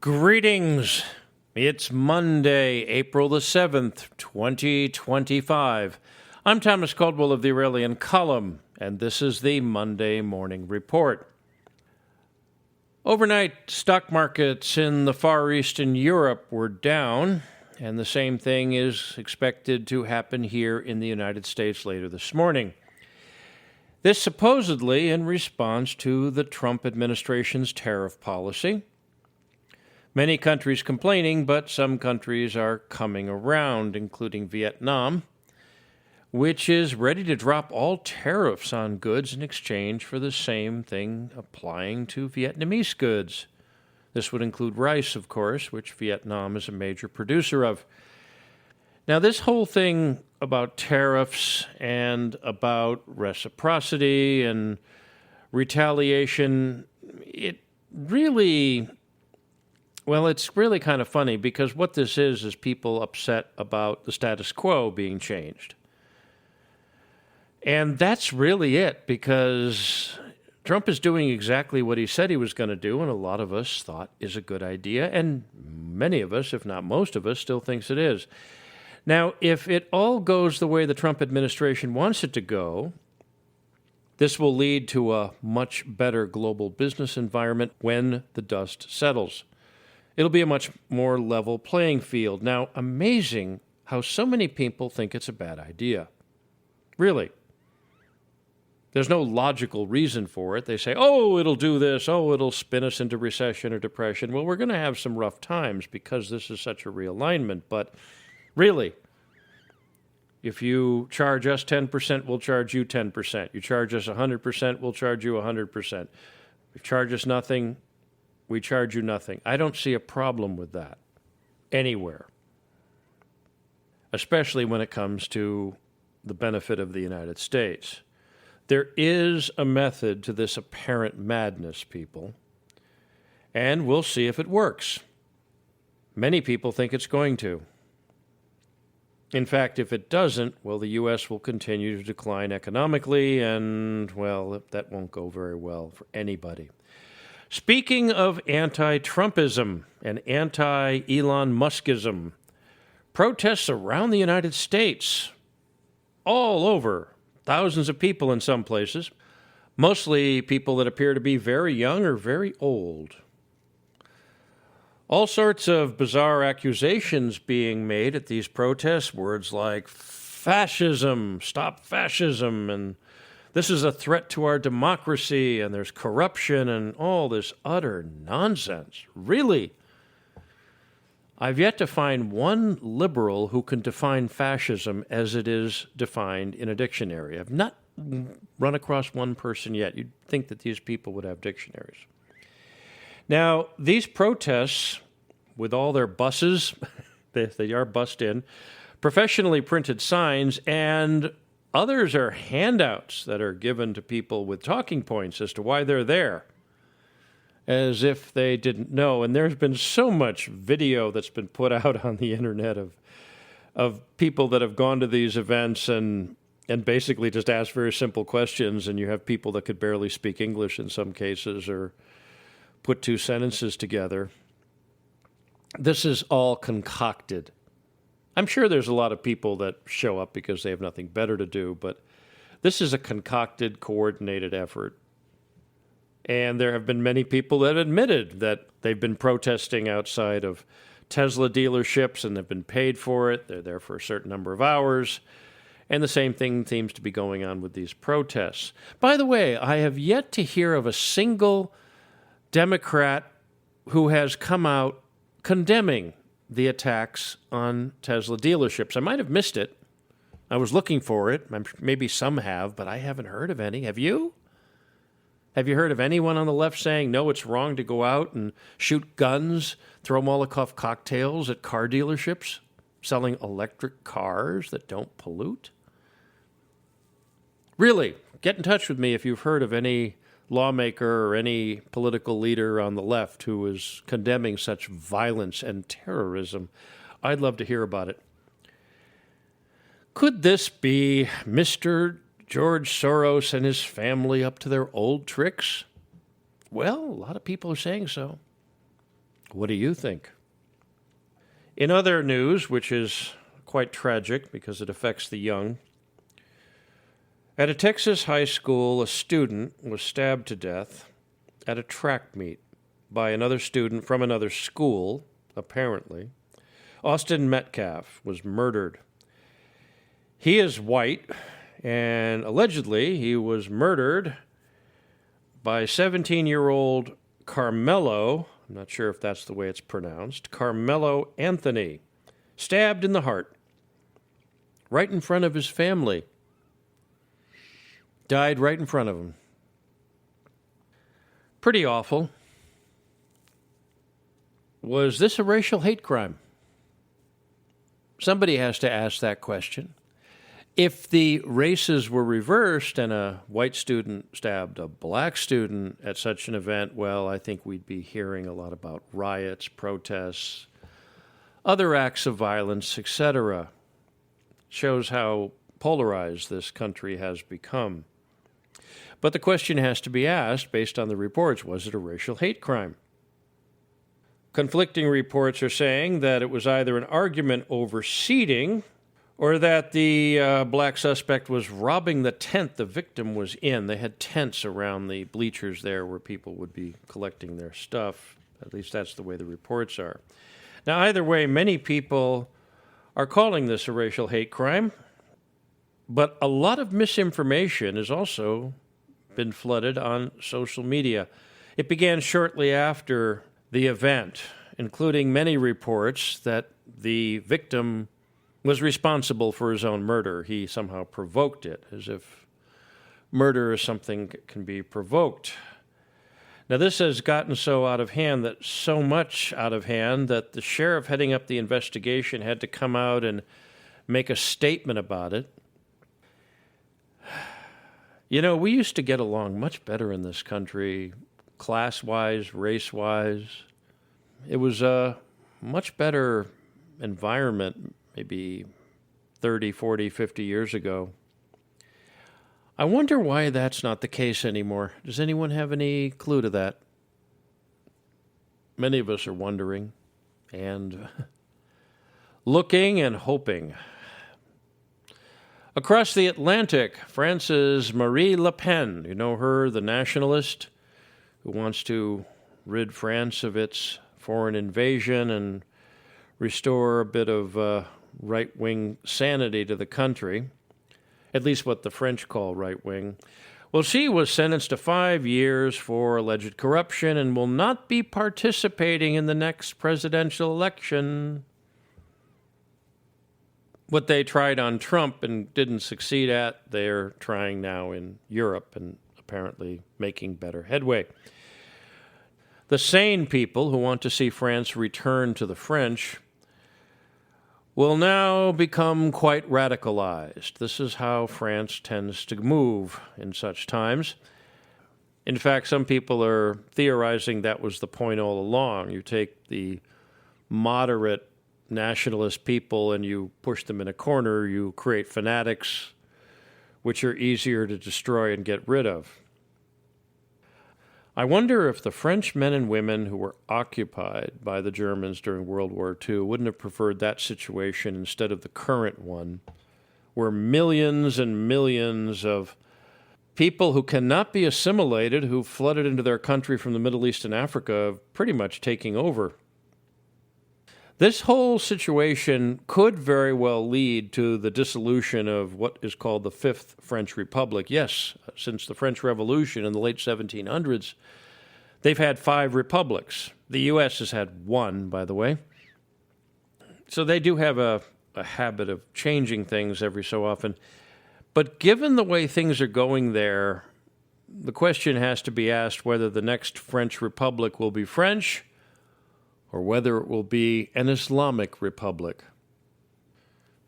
Greetings. It's Monday, April the 7th, 2025. I'm Thomas Caldwell of the Aurelian Column, and this is the Monday Morning Report. Overnight, stock markets in the Far East and Europe were down, and the same thing is expected to happen here in the United States later this morning. This supposedly in response to the Trump administration's tariff policy. Many countries complaining, but some countries are coming around, including Vietnam, which is ready to drop all tariffs on goods in exchange for the same thing applying to Vietnamese goods. This would include rice, of course, which Vietnam is a major producer of. Now, this whole thing about tariffs and about reciprocity and retaliation, it's really kind of funny because what this is people upset about the status quo being changed. And that's really it, because Trump is doing exactly what he said he was going to do, and a lot of us thought is a good idea, and many of us, if not most of us, still thinks it is. Now, if it all goes the way the Trump administration wants it to go, this will lead to a much better global business environment when the dust settles. It'll be a much more level playing field. Now, amazing how so many people think it's a bad idea. Really. There's no logical reason for it. They say, oh, it'll do this. Oh, it'll spin us into recession or depression. Well, we're going to have some rough times because this is such a realignment. But really, if you charge us 10%, we'll charge you 10%. You charge us 100%, we'll charge you 100%. If you charge us nothing, we charge you nothing. I don't see a problem with that anywhere, especially when it comes to the benefit of the United States. There is a method to this apparent madness, people, and we'll see if it works. Many people think it's going to. In fact, if it doesn't, well, the U.S. will continue to decline economically, and, well, that won't go very well for anybody. Speaking of anti-Trumpism and anti-Elon Muskism, protests around the United States, all over, thousands of people in some places, mostly people that appear to be very young or very old. All sorts of bizarre accusations being made at these protests, words like fascism, stop fascism, and this is a threat to our democracy, and there's corruption and all this utter nonsense. Really? I've yet to find one liberal who can define fascism as it is defined in a dictionary. I've not run across one person yet. You'd think that these people would have dictionaries. Now, these protests, with all their buses, they are bussed in, professionally printed signs, and others are handouts that are given to people with talking points as to why they're there, as if they didn't know. And there's been so much video that's been put out on the internet of people that have gone to these events and basically just asked very simple questions, and you have people that could barely speak English in some cases or put two sentences together. This is all concocted. I'm sure there's a lot of people that show up because they have nothing better to do, but this is a concocted, coordinated effort. And there have been many people that admitted that they've been protesting outside of Tesla dealerships and they've been paid for it. They're there for a certain number of hours. And the same thing seems to be going on with these protests. By the way, I have yet to hear of a single Democrat who has come out condemning the attacks on Tesla dealerships. I might have missed it. I was looking for it. Maybe some have, but I haven't heard of any. Have you? Have you heard of anyone on the left saying, no, it's wrong to go out and shoot guns, throw Molotov cocktails at car dealerships, selling electric cars that don't pollute? Really, get in touch with me if you've heard of any lawmaker or any political leader on the left who is condemning such violence and terrorism. I'd love to hear about it. Could this be Mr. George Soros and his family up to their old tricks? Well, a lot of people are saying so. What do you think? In other news, which is quite tragic because it affects the young, at a Texas high school, a student was stabbed to death at a track meet by another student from another school, apparently. Austin Metcalf was murdered. He is white, and allegedly he was murdered by 17-year-old Carmelo, I'm not sure if that's the way it's pronounced, Carmelo Anthony, stabbed in the heart, right in front of his family. Died right in front of him. Pretty awful. Was this a racial hate crime? Somebody has to ask that question. If the races were reversed and a white student stabbed a black student at such an event, well, I think we'd be hearing a lot about riots, protests, other acts of violence, etc. Shows how polarized this country has become. But the question has to be asked, based on the reports, was it a racial hate crime? Conflicting reports are saying that it was either an argument over seating or that the black suspect was robbing the tent the victim was in. They had tents around the bleachers there where people would be collecting their stuff. At least that's the way the reports are. Now, either way, many people are calling this a racial hate crime, but a lot of misinformation has also been flooded on social media. It began shortly after the event, including many reports that the victim was responsible for his own murder. He somehow provoked it, as if murder is something that can be provoked. Now, this has gotten so out of hand, that the sheriff heading up the investigation had to come out and make a statement about it. You know, we used to get along much better in this country, class-wise, race-wise. It was a much better environment maybe 30, 40, 50 years ago. I wonder why that's not the case anymore. Does anyone have any clue to that? Many of us are wondering and looking and hoping. Across the Atlantic, France's Marine Le Pen, you know her, the nationalist who wants to rid France of its foreign invasion and restore a bit of right-wing sanity to the country, at least what the French call right-wing. Well, she was sentenced to 5 years for alleged corruption and will not be participating in the next presidential election. What they tried on Trump and didn't succeed at, they're trying now in Europe and apparently making better headway. The sane people who want to see France return to the French will now become quite radicalized. This is how France tends to move in such times. In fact, some people are theorizing that was the point all along. You take the moderate nationalist people and you push them in a corner, you create fanatics, which are easier to destroy and get rid of. I wonder if the French men and women who were occupied by the Germans during World War II wouldn't have preferred that situation instead of the current one, where millions and millions of people who cannot be assimilated, who flooded into their country from the Middle East and Africa, pretty much taking over. This whole situation could very well lead to the dissolution of what is called the Fifth French Republic. Yes, since the French Revolution in the late 1700s, they've had 5 republics. The U.S. has had 1, by the way. So they do have a habit of changing things every so often. But given the way things are going there, the question has to be asked whether the next French Republic will be French or whether it will be an Islamic republic.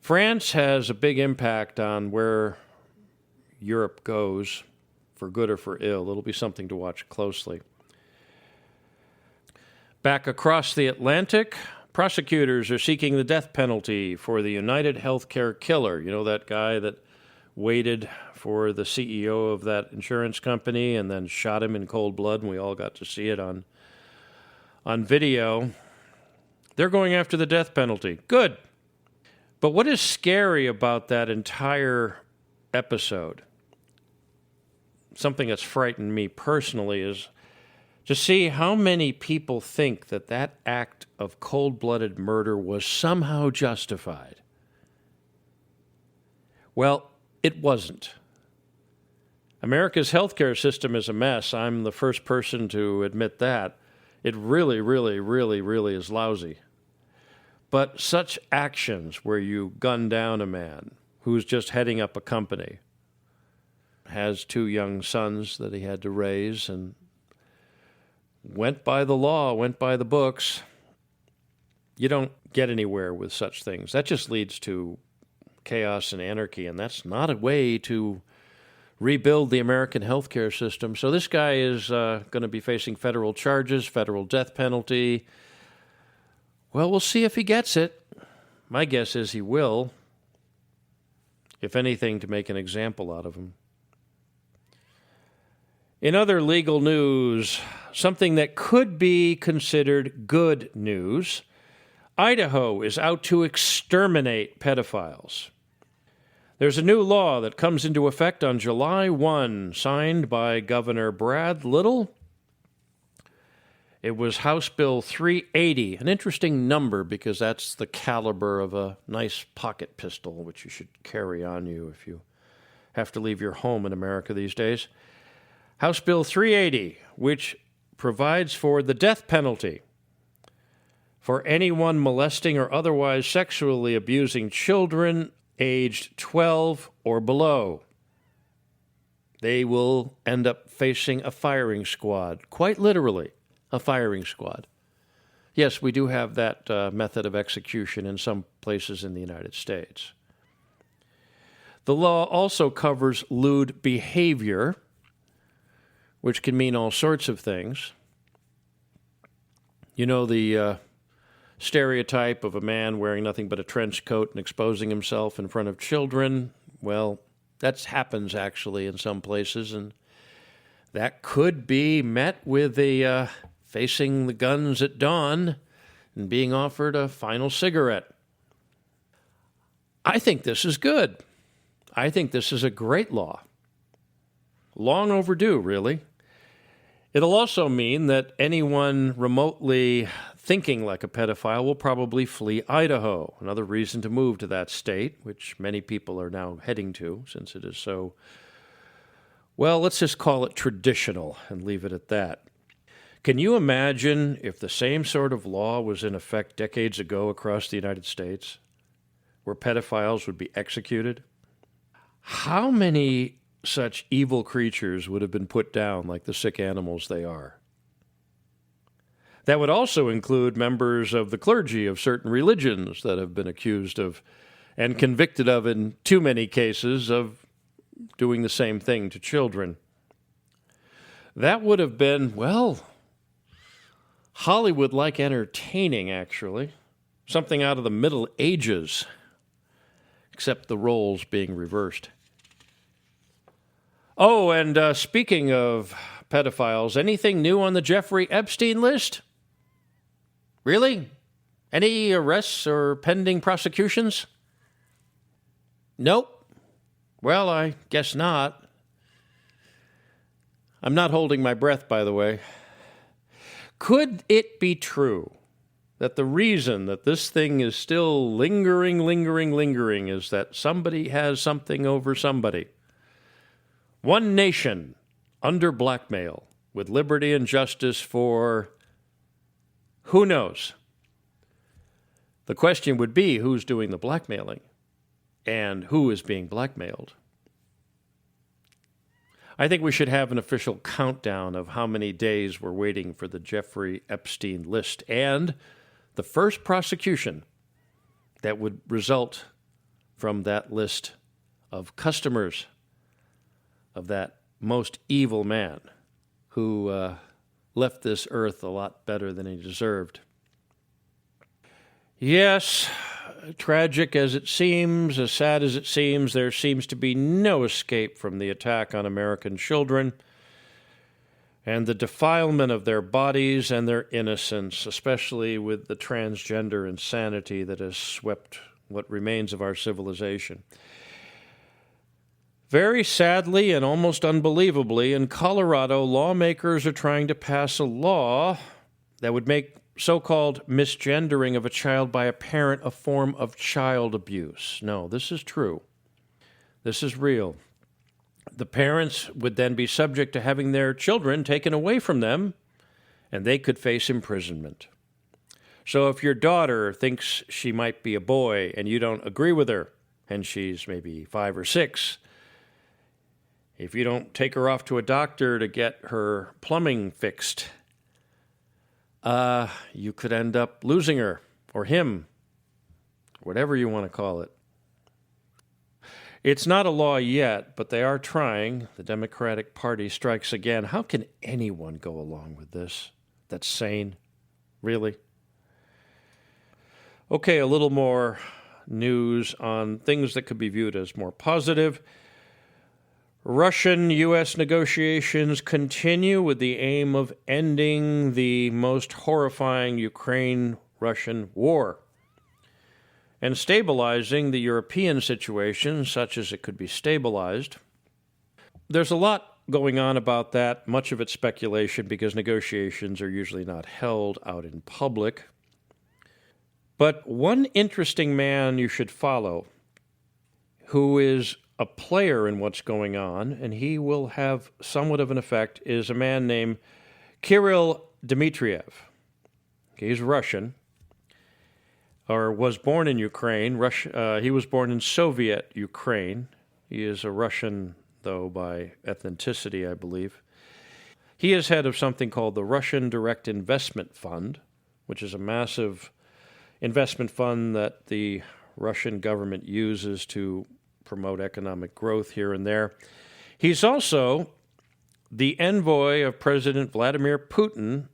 France has a big impact on where Europe goes, for good or for ill. It'll be something to watch closely. Back across the Atlantic, prosecutors are seeking the death penalty for the United Healthcare killer. You know, that guy that waited for the CEO of that insurance company and then shot him in cold blood, and we all got to see it on on video. They're going after the death penalty. Good. But what is scary about that entire episode, something that's frightened me personally, is to see how many people think that that act of cold-blooded murder was somehow justified. Well, it wasn't. America's healthcare system is a mess. I'm the first person to admit that. It really, really, really, really is lousy. But such actions where you gun down a man who's just heading up a company, has 2 young sons that he had to raise, and went by the law, went by the books, you don't get anywhere with such things. That just leads to chaos and anarchy, and that's not a way to rebuild the American healthcare system. So this guy is going to be facing federal charges, federal death penalty. Well, we'll see if he gets it. My guess is he will, if anything, to make an example out of him. In other legal news, something that could be considered good news, Idaho is out to exterminate pedophiles. There's a new law that comes into effect on July 1, signed by Governor Brad Little. It was House Bill 380, an interesting number because that's the caliber of a nice pocket pistol, which you should carry on you if you have to leave your home in America these days. House Bill 380, which provides for the death penalty for anyone molesting or otherwise sexually abusing children aged 12 or below. They will end up facing a firing squad, quite literally, a firing squad. Yes, we do have that method of execution in some places in the United States. The law also covers lewd behavior, which can mean all sorts of things. You know, the stereotype of a man wearing nothing but a trench coat and exposing himself in front of children. Well, that happens actually in some places, and that could be met with a facing the guns at dawn and being offered a final cigarette. I think this is good. I think this is a great law. Long overdue, really. It'll also mean that anyone remotely thinking like a pedophile will probably flee Idaho, another reason to move to that state, which many people are now heading to since it is so, well, let's just call it traditional and leave it at that. Can you imagine if the same sort of law was in effect decades ago across the United States, where pedophiles would be executed? How many such evil creatures would have been put down like the sick animals they are? That would also include members of the clergy of certain religions that have been accused of and convicted of, in too many cases, of doing the same thing to children. That would have been, well, Hollywood-like entertaining, actually. Something out of the Middle Ages, except the roles being reversed. Oh, and speaking of pedophiles, anything new on the Jeffrey Epstein list? Really? Any arrests or pending prosecutions? Nope. Well, I guess not. I'm not holding my breath, by the way. Could it be true that the reason that this thing is still lingering is that somebody has something over somebody? One nation under blackmail with liberty and justice for who knows? The question would be who's doing the blackmailing and who is being blackmailed. I think we should have an official countdown of how many days we're waiting for the Jeffrey Epstein list and the first prosecution that would result from that list of customers of that most evil man who left this earth a lot better than he deserved. Yes, tragic as it seems, as sad as it seems, there seems to be no escape from the attack on American children. and the defilement of their bodies and their innocence, especially with the transgender insanity that has swept what remains of our civilization. Very sadly and almost unbelievably, in Colorado, lawmakers are trying to pass a law that would make so-called misgendering of a child by a parent a form of child abuse. No, this is true. This is real. The parents would then be subject to having their children taken away from them, and they could face imprisonment. So if your daughter thinks she might be a boy and you don't agree with her, and she's maybe 5 or 6, if you don't take her off to a doctor to get her plumbing fixed, you could end up losing her, or him, whatever you want to call it. It's not a law yet, but they are trying. The Democratic Party strikes again. How can anyone go along with this? That's sane. Really? Okay, a little more news on things that could be viewed as more positive. Russian-U.S. negotiations continue with the aim of ending the most horrifying Ukraine-Russian war and stabilizing the European situation such as it could be stabilized. There's a lot going on about that, much of it speculation because negotiations are usually not held out in public. But one interesting man you should follow who is a player in what's going on, and he will have somewhat of an effect, is a man named Kirill Dmitriev. He's Russian, or was born in Ukraine. He was born in Soviet Ukraine. He is a Russian, though, by ethnicity, I believe. He is head of something called the Russian Direct Investment Fund, which is a massive investment fund that the Russian government uses to promote economic growth here and there. He's also the envoy of President Vladimir Putin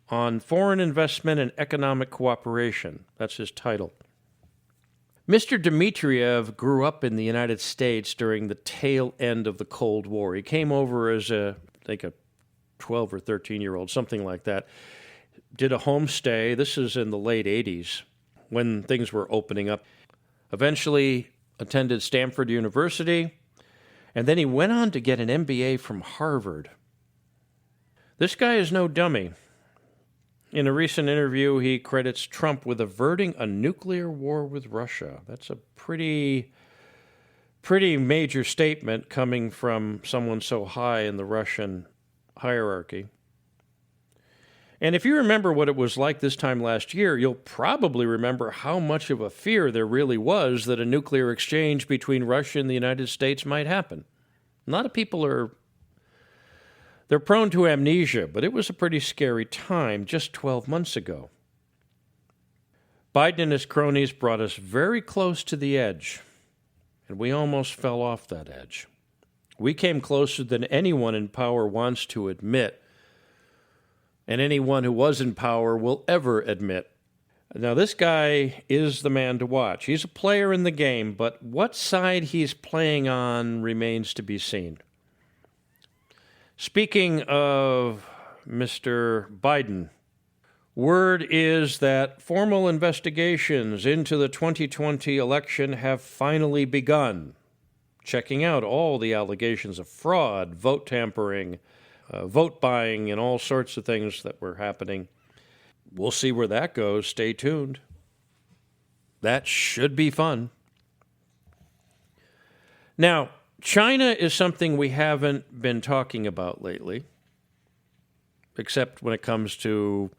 on foreign investment and economic cooperation. That's his title. Mr. Dmitriev grew up in the United States during the tail end of the Cold War. He came over as I think a 12 or 13-year-old, something like that. Did a homestay. This is in the late 80s when things were opening up. Eventually attended Stanford University, and then he went on to get an MBA from Harvard. This guy is no dummy. In a recent interview, he credits Trump with averting a nuclear war with Russia. That's a pretty major statement coming from someone so high in the Russian hierarchy. And if you remember what it was like this time last year, you'll probably remember how much of a fear there really was that a nuclear exchange between Russia and the United States might happen. A lot of people they're prone to amnesia, but it was a pretty scary time just 12 months ago. Biden and his cronies brought us very close to the edge, and we almost fell off that edge. We came closer than anyone in power wants to admit, and anyone who was in power will ever admit. Now, this guy is the man to watch. He's a player in the game, but what side he's playing on remains to be seen. Speaking of Mr. Biden, word is that formal investigations into the 2020 election have finally begun, checking out all the allegations of fraud, vote tampering, vote buying, and all sorts of things that were happening. We'll see where that goes. Stay tuned. That should be fun. Now, China is something we haven't been talking about lately, except when it comes to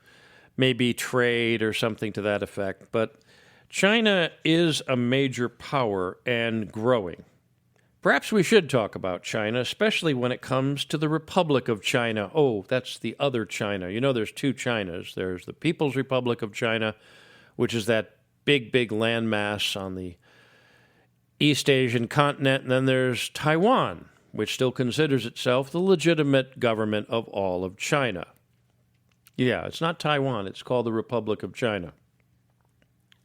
maybe trade or something to that effect. But China is a major power and growing. Perhaps we should talk about China, especially when it comes to the Republic of China. Oh, that's the other China. You know, there's two Chinas. There's the People's Republic of China, which is that big landmass on the East Asian continent, and then there's Taiwan, which still considers itself the legitimate government of all of China. Yeah, it's not Taiwan. It's called the Republic of China.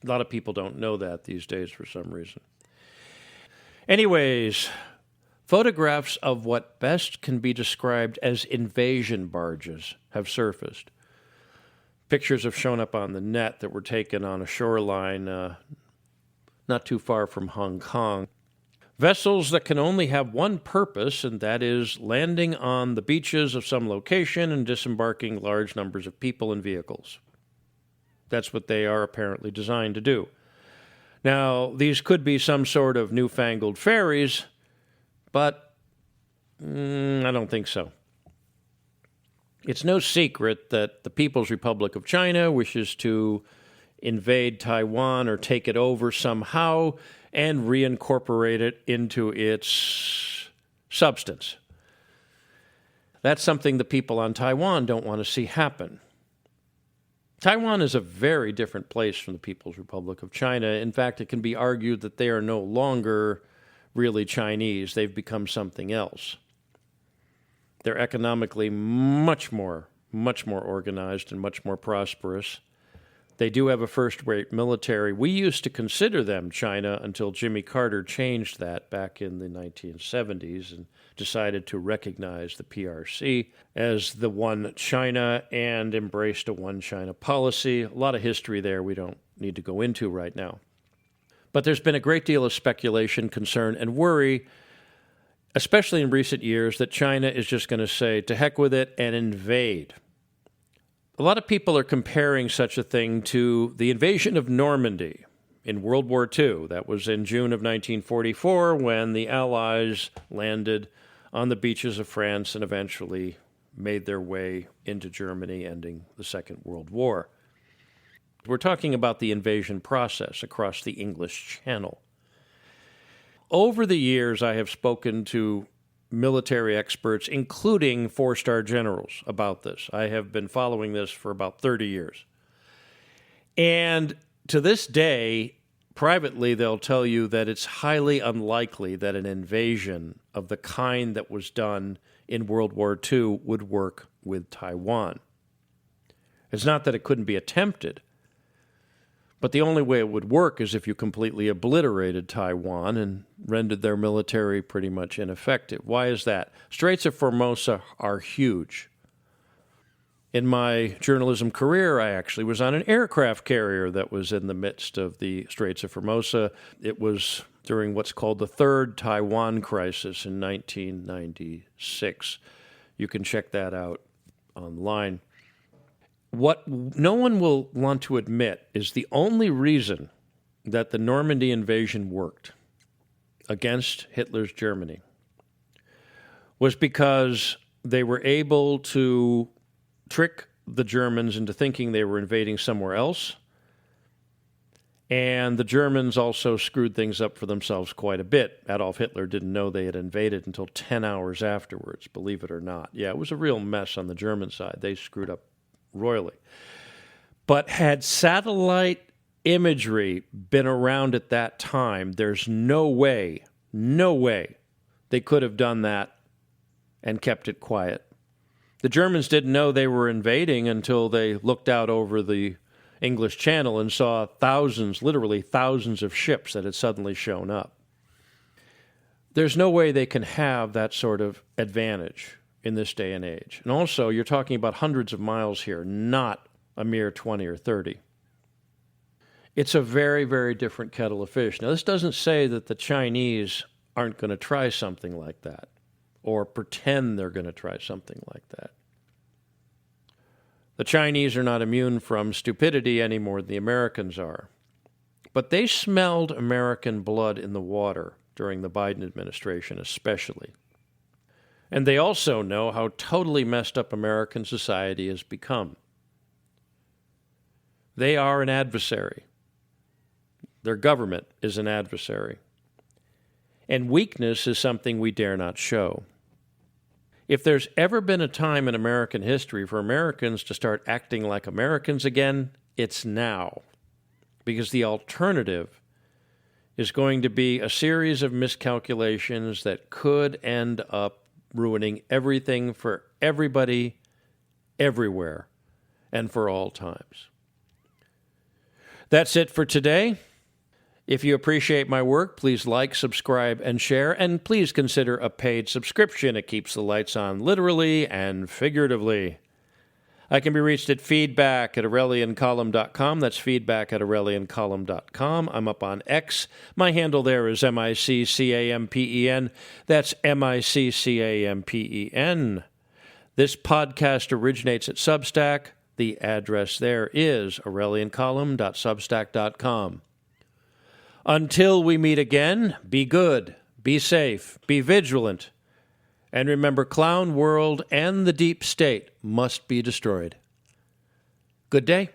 A lot of people don't know that these days for some reason. Anyways, Photographs of what best can be described as invasion barges have surfaced. Pictures have shown up on the net that were taken on a shoreline not too far from Hong Kong. Vessels that can only have one purpose, and that is landing on the beaches of some location and disembarking large numbers of people and vehicles. That's what they are apparently designed to do. Now, these could be some sort of newfangled ferries, but I don't think so. It's no secret that the People's Republic of China wishes to invade Taiwan or take it over somehow and reincorporate it into its substance. That's something the people on Taiwan don't want to see happen. Taiwan is a very different place from the People's Republic of China. In fact, it can be argued that they are no longer really Chinese. They've become something else. They're economically much more organized and much more prosperous. They do have a first-rate military. We used to consider them China until Jimmy Carter changed that back in the 1970s and decided to recognize the PRC as the one China and embraced a one China policy. A lot of history there we don't need to go into right now. But there's been a great deal of speculation, concern, and worry, especially in recent years, that China is just going to say, to heck with it, and invade. A lot of people are comparing such a thing to the invasion of Normandy in World War II. That was in June of 1944 when the Allies landed on the beaches of France and eventually made their way into Germany, ending the Second World War. We're talking about the invasion process across the English Channel. Over the years, I have spoken to military experts, including four-star generals, about this. I have been following this for about 30 years. And to this day, privately, they'll tell you that it's highly unlikely that an invasion of the kind that was done in World War II would work with Taiwan. It's not that it couldn't be attempted, but the only way it would work is if you completely obliterated Taiwan and rendered their military pretty much ineffective. Why is that? Straits of Formosa are huge. In my journalism career, I actually was on an aircraft carrier that was in the midst of the Straits of Formosa. It was during what's called the Third Taiwan Crisis in 1996. You can check that out online. What no one will want to admit is the only reason that the Normandy invasion worked against Hitler's Germany was because they were able to trick the Germans into thinking they were invading somewhere else, and the Germans also screwed things up for themselves quite a bit. Adolf Hitler didn't know they had invaded until 10 hours afterwards, believe it or not. Yeah, it was a real mess on the German side. They screwed up royally. But had satellite imagery been around at that time, there's no way they could have done that and kept it quiet. The Germans didn't know they were invading until they looked out over the English Channel and saw thousands, literally thousands of ships that had suddenly shown up. There's no way they can have that sort of advantage in this day and age. And also, you're talking about hundreds of miles here, not a mere 20 or 30. It's a very, very different kettle of fish. Now, this doesn't say that the Chinese aren't going to try something like that or pretend they're going to try something like that. The Chinese are not immune from stupidity any more than the Americans are. But they smelled American blood in the water during the Biden administration, especially. And they also know how totally messed up American society has become. They are an adversary. Their government is an adversary. And weakness is something we dare not show. If there's ever been a time in American history for Americans to start acting like Americans again, it's now. Because the alternative is going to be a series of miscalculations that could end up ruining everything for everybody, everywhere, and for all times. That's it for today. If you appreciate my work, please like, subscribe, and share, and please consider a paid subscription. It keeps the lights on literally and figuratively. I can be reached at feedback@aureliancolumn.com. That's feedback@aureliancolumn.com. I'm up on X. My handle there is MICCAMPEN. That's MICCAMPEN. This podcast originates at Substack. The address there is aureliancolumn.substack.com. Until we meet again, be good, be safe, be vigilant, and remember, Clown World and the Deep State must be destroyed. Good day.